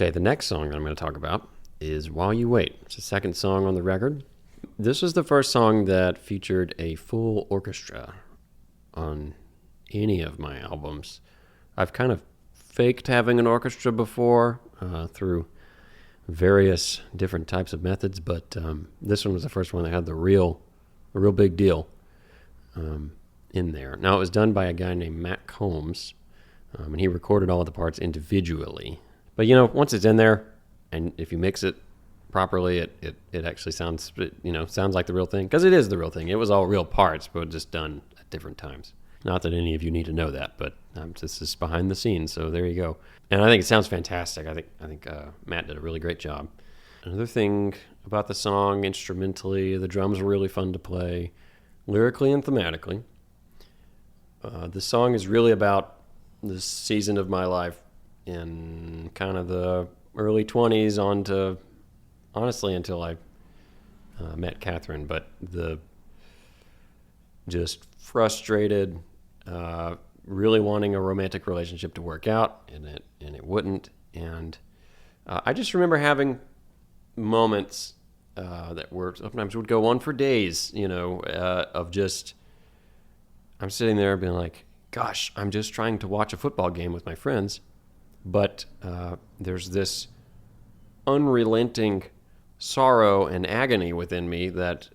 Okay, the next song that I'm going to talk about is While You Wait. It's the second song on the record. This was the first song that featured a full orchestra on any of my albums. I've kind of faked having an orchestra before through various different types of methods, but this one was the first one that had a real big deal in there. Now, it was done by a guy named Matt Combs, and he recorded all of the parts individually. But, once it's in there, and if you mix it properly, it actually sounds like the real thing, because it is the real thing. It was all real parts, but just done at different times. Not that any of you need to know that, but this is behind the scenes, so there you go. And I think it sounds fantastic. I think Matt did a really great job. Another thing about the song, instrumentally, the drums were really fun to play, lyrically and thematically. The song is really about this season of my life in kind of the early 20s on to, honestly, until I met Catherine, but the just frustrated, really wanting a romantic relationship to work out, and it wouldn't. And I just remember having moments that were sometimes would go on for days, of just, I'm sitting there being like, gosh, I'm just trying to watch a football game with my friends, but there's this unrelenting sorrow and agony within me that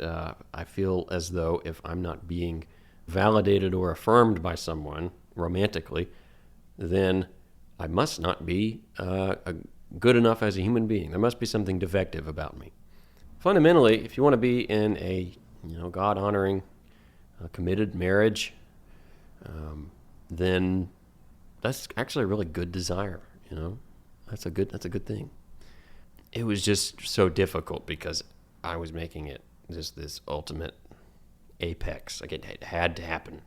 I feel as though if I'm not being validated or affirmed by someone romantically, then I must not be good enough as a human being. There must be something defective about me. Fundamentally, if you want to be in a God-honoring, committed marriage, then that's actually a really good desire. That's a good thing. It was just so difficult because I was making it just this ultimate apex. Like, it had to happen.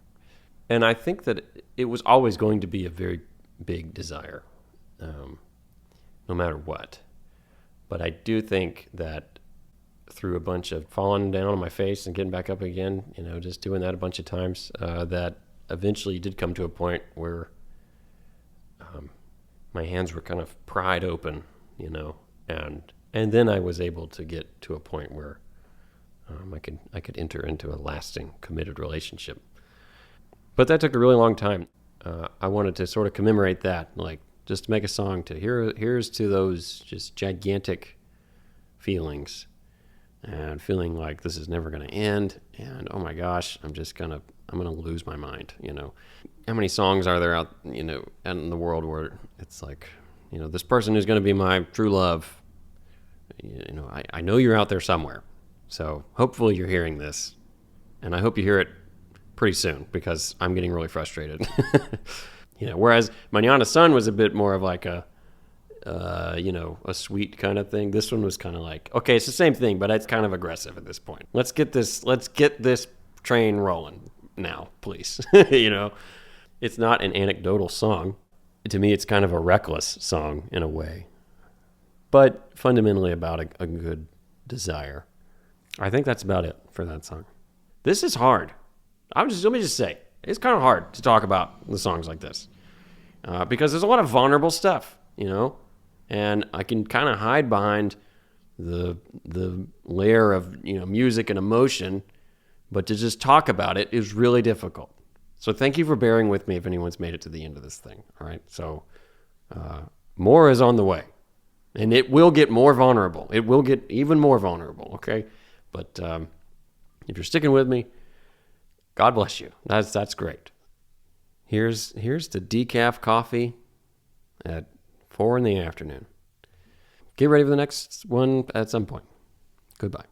And I think that it was always going to be a very big desire, no matter what. But I do think that through a bunch of falling down on my face and getting back up again, just doing that a bunch of times, that eventually did come to a point where my hands were kind of pried open, and then I was able to get to a point where I could enter into a lasting, committed relationship. But that took a really long time. I wanted to sort of commemorate that, like just to make a song to here's to those just gigantic feelings and feeling like this is never going to end, and oh my gosh, I'm going to lose my mind. How many songs are there out in the world where it's like, this person who's going to be my true love, I know you're out there somewhere. So hopefully you're hearing this, and I hope you hear it pretty soon, because I'm getting really frustrated. Whereas Mañana Sun was a bit more of like a sweet kind of thing. This one was kind of like, okay, it's the same thing, but it's kind of aggressive at this point. Let's get this train rolling now, please. It's not an anecdotal song. To me, it's kind of a reckless song in a way, but fundamentally about a good desire. I think that's about it for that song. This is hard. Let me just say, it's kind of hard to talk about the songs like this because there's a lot of vulnerable stuff, and I can kind of hide behind the layer of music and emotion, but to just talk about it is really difficult. So thank you for bearing with me if anyone's made it to the end of this thing. All right, so more is on the way, and it will get more vulnerable. It will get even more vulnerable. Okay. But if you're sticking with me, God bless you. That's great. Here's to decaf coffee at 4 p.m. Get ready for the next one at some point. Goodbye.